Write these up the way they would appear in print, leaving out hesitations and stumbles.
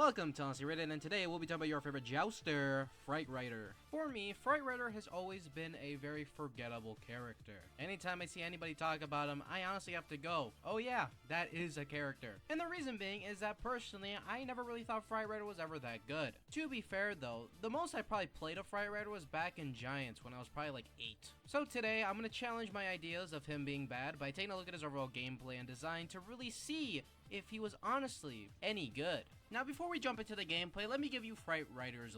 Welcome to Honestly Rated, and today we'll be talking about your favorite jouster, Fright. For me, Fright has always been a very forgettable character. Anytime I see anybody talk about him, I honestly have to go, oh yeah, that is a character. And the reason being is that personally, I never really thought Fright was ever that good. To be fair though, the most I probably played a Fright was back in Giants when I was probably like 8. So today, I'm going to challenge my ideas of him being bad by taking a look at his overall gameplay and design to really see if he was honestly any good. Now before we jump into the gameplay, let me give you Fright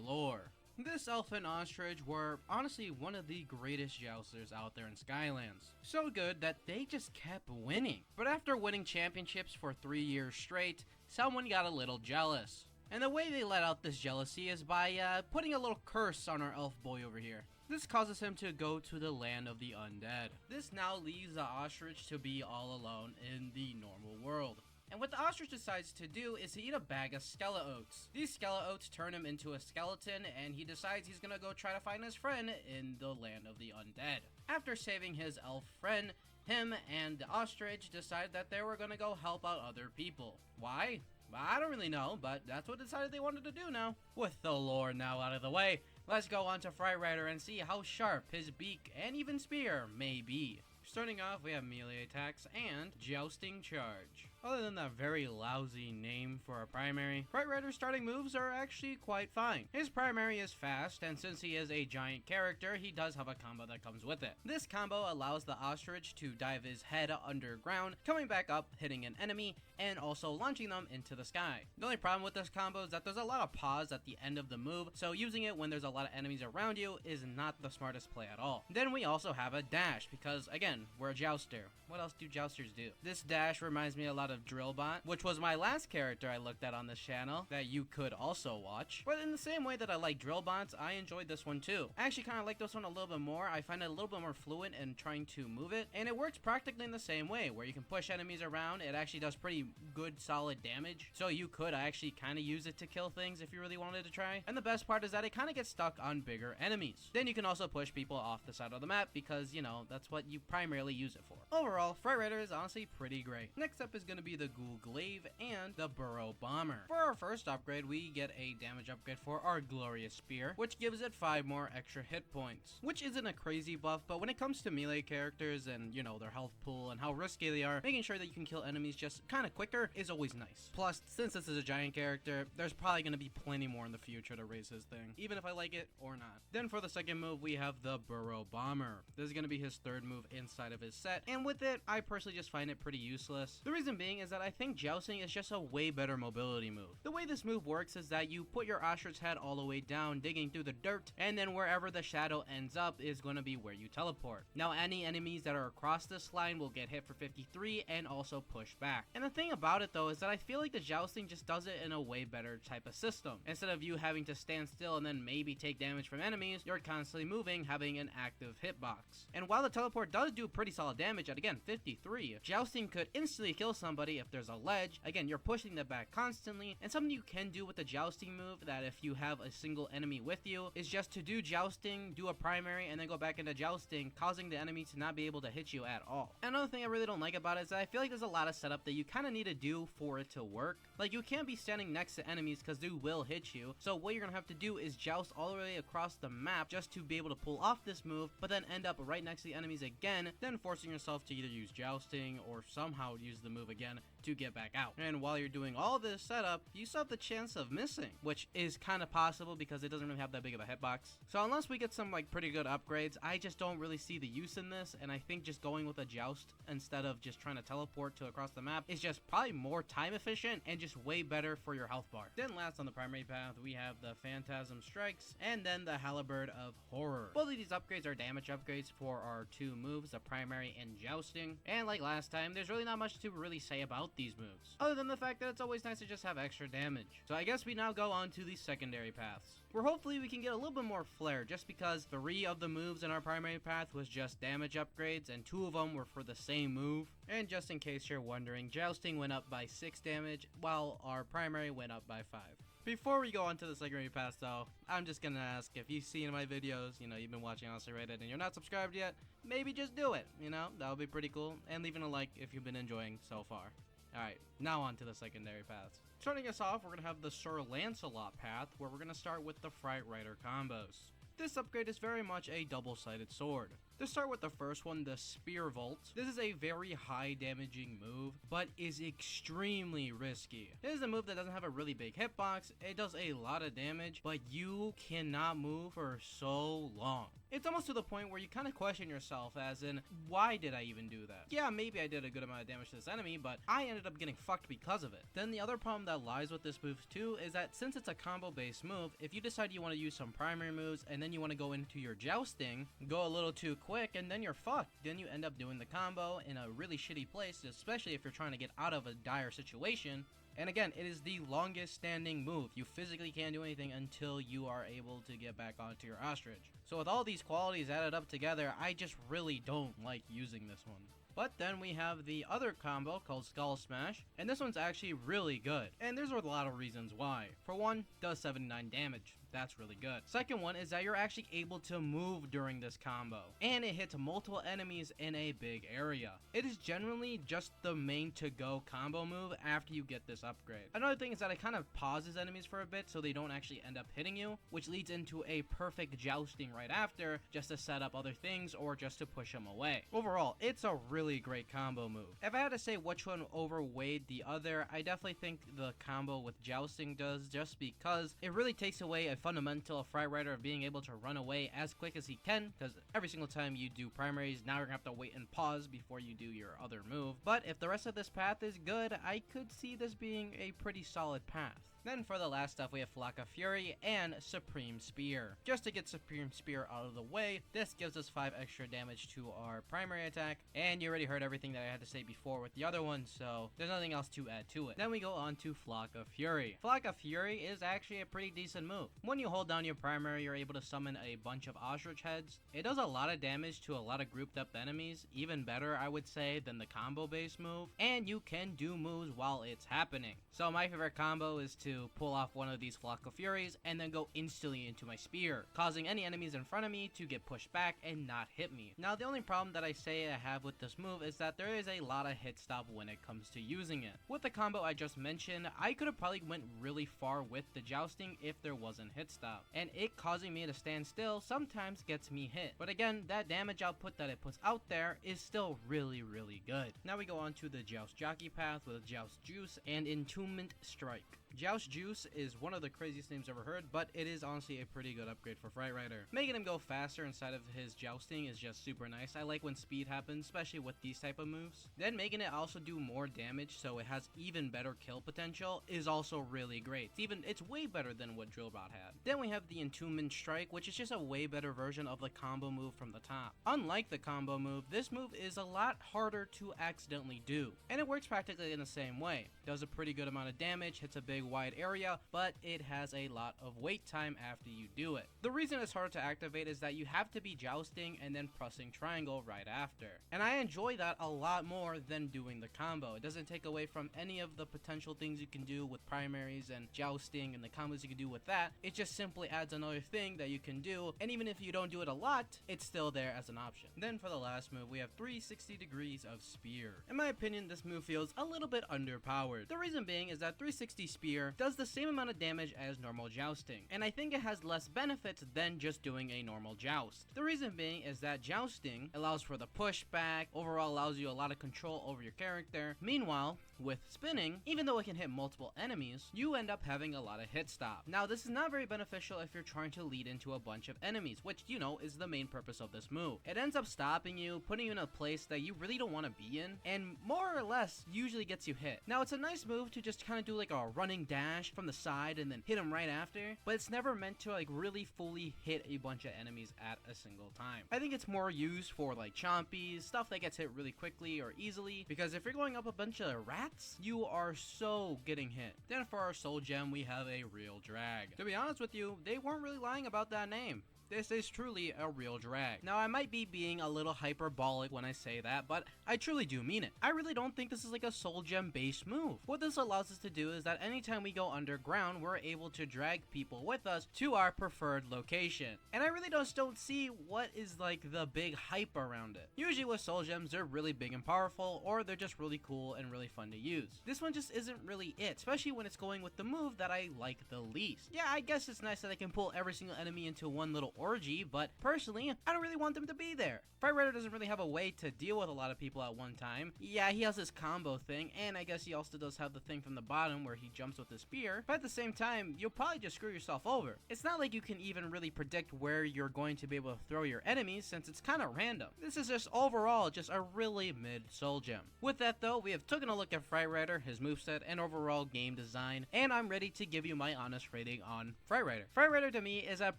lore. This elf and ostrich were honestly one of the greatest jousters out there in Skylands. So good that they just kept winning. But after winning championships for 3 years straight, someone got a little jealous. And the way they let out this jealousy is by putting a little curse on our elf boy over here. This causes him to go to the land of the undead. This now leaves the ostrich to be all alone in the normal world. And what the ostrich decides to do is to eat a bag of skele-oats. These skele-oats turn him into a skeleton, and he decides he's gonna go try to find his friend in the land of the undead. After saving his elf friend, him and the ostrich decide that they were gonna go help out other people. Why? Well, I don't really know, but that's what decided they wanted to do now. With the lore now out of the way, let's go on to Fright and see how sharp his beak and even spear may be. Starting off, we have melee attacks and jousting charge. Other than that very lousy name for a primary, Fright starting moves are actually quite fine. His primary is fast, and since he is a giant character, he does have a combo that comes with it. This combo allows the ostrich to dive his head underground, coming back up, hitting an enemy, and also launching them into the sky. The only problem with this combo is that there's a lot of pause at the end of the move, so using it when there's a lot of enemies around you is not the smartest play at all. Then we also have a dash, because again, we're a jouster. What else do jousters do? This dash reminds me a lot of Drillbot, which was my last character I looked at on this channel that you could also watch. But in the same way that I like Drillbots, I enjoyed this one too. I actually kind of like this one a little bit more. I find it a little bit more fluent in trying to move it, and it works practically in the same way, where you can push enemies around. It actually does pretty good solid damage, so you could actually kind of use it to kill things if you really wanted to try. And the best part is that it kind of gets stuck on bigger enemies. Then you can also push people off the side of the map because, you know, that's what you primarily use it for. Overall, Fright is honestly pretty great. Next up is going to be the Ghoul Glaive and the Burrow Bomber. For our first upgrade, we get a damage upgrade for our Glorious Spear, which gives it 5 more extra hit points, which isn't a crazy buff, but when it comes to melee characters and, you know, their health pool and how risky they are, making sure that you can kill enemies just kind of quicker is always nice. Plus, since this is a giant character, there's probably going to be plenty more in the future to raise his thing, even if I like it or not. Then for the second move, we have the Burrow Bomber. This is going to be his third move inside of his set, and with it, I personally just find it pretty useless. The reason being is that I think jousting is just a way better mobility move. The way this move works is that you put your ostrich head all the way down, digging through the dirt, and then wherever the shadow ends up is going to be where you teleport. Now, any enemies that are across this line will get hit for 53 and also push back. And the thing about it though is that I feel like the jousting just does it in a way better type of system. Instead of you having to stand still and then maybe take damage from enemies, you're constantly moving, having an active hitbox. And while the teleport does do pretty solid damage at, again, 53, jousting could instantly kill somebody if there's a ledge. Again, you're pushing them back constantly, and something you can do with the jousting move that if you have a single enemy with you is just to do jousting, do a primary, and then go back into jousting, causing the enemy to not be able to hit you at all. Another thing I really don't like about it is that I feel like there's a lot of setup that you kind of need to do for it to work. Like, you can't be standing next to enemies because they will hit you, so what you're gonna have to do is joust all the way across the map just to be able to pull off this move, but then end up right next to the enemies again, then forcing yourself to either use jousting or somehow use the move again to get back out. And while you're doing all this setup, you still have the chance of missing, which is kind of possible because it doesn't really have that big of a hitbox. So unless we get some like pretty good upgrades, I just don't really see the use in this, and I think just going with a joust instead of just trying to teleport to across the map is just probably more time efficient and just way better for your health bar. Then last on the primary path, we have the Phantasm Strikes and then the Halberd of Horror. Both of these upgrades are damage upgrades for our two moves, the primary and jousting, and like last time, there's really not much to really say about these moves, other than the fact that it's always nice to just have extra damage. So I guess we now go on to the secondary paths, where hopefully we can get a little bit more flair, just because 3 of the moves in our primary path was just damage upgrades, and 2 of them were for the same move. And just in case you're wondering, jousting went up by 6 damage, while our primary went up by 5. Before we go on to the secondary paths though, I'm just gonna ask, if you've seen my videos, you know, you've been watching Honestly Rated and you're not subscribed yet, maybe just do it, you know, that would be pretty cool, and leaving a like if you've been enjoying so far. Alright, now on to the secondary paths. Starting us off, we're going to have the Sir Lancelot path, where we're going to start with the Fright Rider combos. This upgrade is very much a double-sided sword. To start with the first one, the Spear Vault. This is a very high damaging move, but is extremely risky. This is a move that doesn't have a really big hitbox, it does a lot of damage, but you cannot move for so long. It's almost to the point where you kind of question yourself, as in, why did I even do that? Yeah, maybe I did a good amount of damage to this enemy, but I ended up getting fucked because of it. Then the other problem that lies with this move too is that since it's a combo based move, if you decide you want to use some primary moves and then you want to go into your jousting, go a little too quick, and then you're fucked. Then you end up doing the combo in a really shitty place, especially if you're trying to get out of a dire situation. And again, it is the longest standing move. You physically can't do anything until you are able to get back onto your ostrich. So with all these qualities added up together, I just really don't like using this one. But then we have the other combo called Skull Smash, and this one's actually really good. And there's a lot of reasons why. For one, does 79 damage. That's really good. Second one is that you're actually able to move during this combo, and it hits multiple enemies in a big area. It is generally just the main to-go combo move after you get this upgrade. Another thing is that it kind of pauses enemies for a bit so they don't actually end up hitting you, which leads into a perfect jousting right after, just to set up other things or just to push them away. Overall, it's a really great combo move. If I had to say which one overweighed the other, I definitely think the combo with jousting does, just because it really takes away a fundamental of Fright Rider of being able to run away as quick as he can, because every single time you do primaries, now you're gonna have to wait and pause before you do your other move. But if the rest of this path is good, I could see this being a pretty solid path. Then for the last stuff, we have Flock of Fury and Supreme Spear. Just to get Supreme Spear out of the way, this gives us 5 extra damage to our primary attack, and you already heard everything that I had to say before with the other one, so there's nothing else to add to it. Then we go on to Flock of Fury. Flock of Fury is actually a pretty decent move. When you hold down your primary, you're able to summon a bunch of ostrich heads. It does a lot of damage to a lot of grouped up enemies, even better I would say than the combo based move, and you can do moves while it's happening. So my favorite combo is to pull off one of these Flock of Furies and then go instantly into my spear, causing any enemies in front of me to get pushed back and not hit me. Now the only problem that I say I have with this move is that there is a lot of hit stop when it comes to using it. With the combo I just mentioned, I could have probably went really far with the jousting if there wasn't hit stop, and it causing me to stand still sometimes gets me hit. But again, that damage output that it puts out there is still really good. Now we go on to the Joust Jockey path with Joust Juice and Entombment Strike. Joust Juice is one of the craziest names I've ever heard, but it is honestly a pretty good upgrade for Fright Rider. Making him go faster inside of his jousting is just super nice. I like when speed happens, especially with these type of moves. Then making it also do more damage so it has even better kill potential is also really great. It's way better than what Drillbot had. Then we have the Entombment Strike, which is just a way better version of the combo move from the top. Unlike the combo move, this move is a lot harder to accidentally do, and it works practically in the same way. Does a pretty good amount of damage, hits a big wide area, but it has a lot of wait time after you do it. The reason it's hard to activate is that you have to be jousting and then pressing triangle right after, and I enjoy that a lot more than doing the combo. It doesn't take away from any of the potential things you can do with primaries and jousting and the combos you can do with that. It just simply adds another thing that you can do, and even if you don't do it a lot, it's still there as an option. Then for the last move, we have 360 degrees of spear. In my opinion, this move feels a little bit underpowered. The reason being is that 360 spear does the same amount of damage as normal jousting, and I think it has less benefits than just doing a normal joust. The reason being is that jousting allows for the pushback, overall allows you a lot of control over your character. Meanwhile, with spinning, even though it can hit multiple enemies, you end up having a lot of hit stop. Now this is not very beneficial if you're trying to lead into a bunch of enemies, which you know is the main purpose of this move. It ends up stopping you, putting you in a place that you really don't want to be in, and more or less usually gets you hit. Now it's a nice move to just kind of do like a running dash from the side and then hit him right after, but it's never meant to like really fully hit a bunch of enemies at a single time. I think it's more used for like chompies, stuff that gets hit really quickly or easily, because if you're going up a bunch of rats, you are so getting hit. Then for our soul gem, we have a real drag. To be honest with you, they weren't really lying about that name. This is truly a real drag. Now, I might be being a little hyperbolic when I say that, but I truly do mean it. I really don't think this is like a soul gem based move. What this allows us to do is that anytime we go underground, we're able to drag people with us to our preferred location. And I really don't see what is like the big hype around it. Usually with soul gems, they're really big and powerful, or they're just really cool and really fun to use. This one just isn't really it, especially when it's going with the move that I like the least. Yeah, I guess it's nice that I can pull every single enemy into one little orgy, but personally, I don't really want them to be there. Fright Rider doesn't really have a way to deal with a lot of people at one time. Yeah, he has this combo thing, and I guess he also does have the thing from the bottom where he jumps with the spear, but at the same time, you'll probably just screw yourself over. It's not like you can even really predict where you're going to be able to throw your enemies, since it's kind of random. This is just overall just a really mid soul gem. With that though, we have taken a look at Fright Rider, his moveset, and overall game design, and I'm ready to give you my honest rating on Fright Rider. Fright Rider to me is a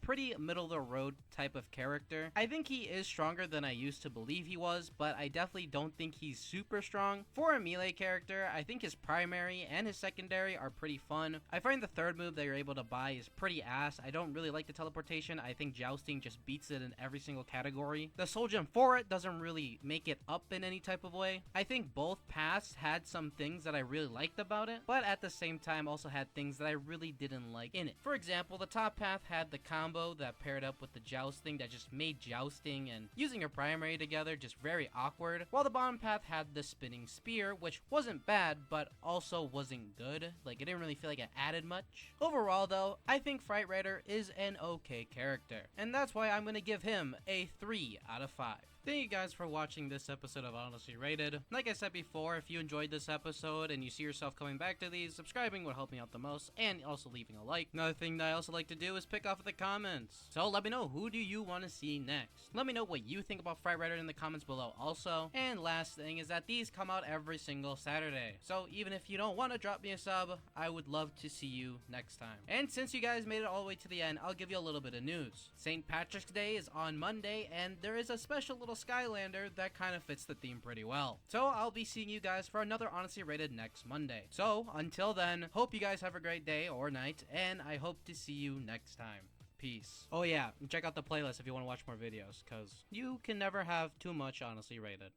pretty middle of the road type of character. I think he is stronger than I used to believe he was, but I definitely don't think he's super strong. For a melee character, I think his primary and his secondary are pretty fun. I find the third move that you're able to buy is pretty ass. I don't really like the teleportation. I think jousting just beats it in every single category. The soul gem for it doesn't really make it up in any type of way. I think both paths had some things that I really liked about it, but at the same time also had things that I really didn't like in it. For example, the top path had the combo that paired up with the jousting that just made jousting and using your primary together just very awkward, while the bottom path had the spinning spear, which wasn't bad, but also wasn't good. Like, it didn't really feel like it added much. Overall though, I think Fright Rider is an okay character, and that's why I'm gonna give him a 3 out of 5. Thank you guys for watching this episode of Honestly Rated. Like I said before, if you enjoyed this episode and you see yourself coming back to these, subscribing would help me out the most, and also leaving a like. Another thing that I also like to do is pick off in the comments. So let me know, who do you want to see next? Let me know what you think about Fright Rider in the comments below also. And last thing is that these come out every single Saturday. So even if you don't want to drop me a sub, I would love to see you next time. And since you guys made it all the way to the end, I'll give you a little bit of news. St. Patrick's Day is on Monday, and there is a special little Skylander that kind of fits the theme pretty well. So I'll be seeing you guys for another Honestly Rated next Monday. So until then, hope you guys have a great day or night, and I hope to see you next time. Peace. Oh yeah, check out the playlist if you want to watch more videos, because you can never have too much Honestly Rated.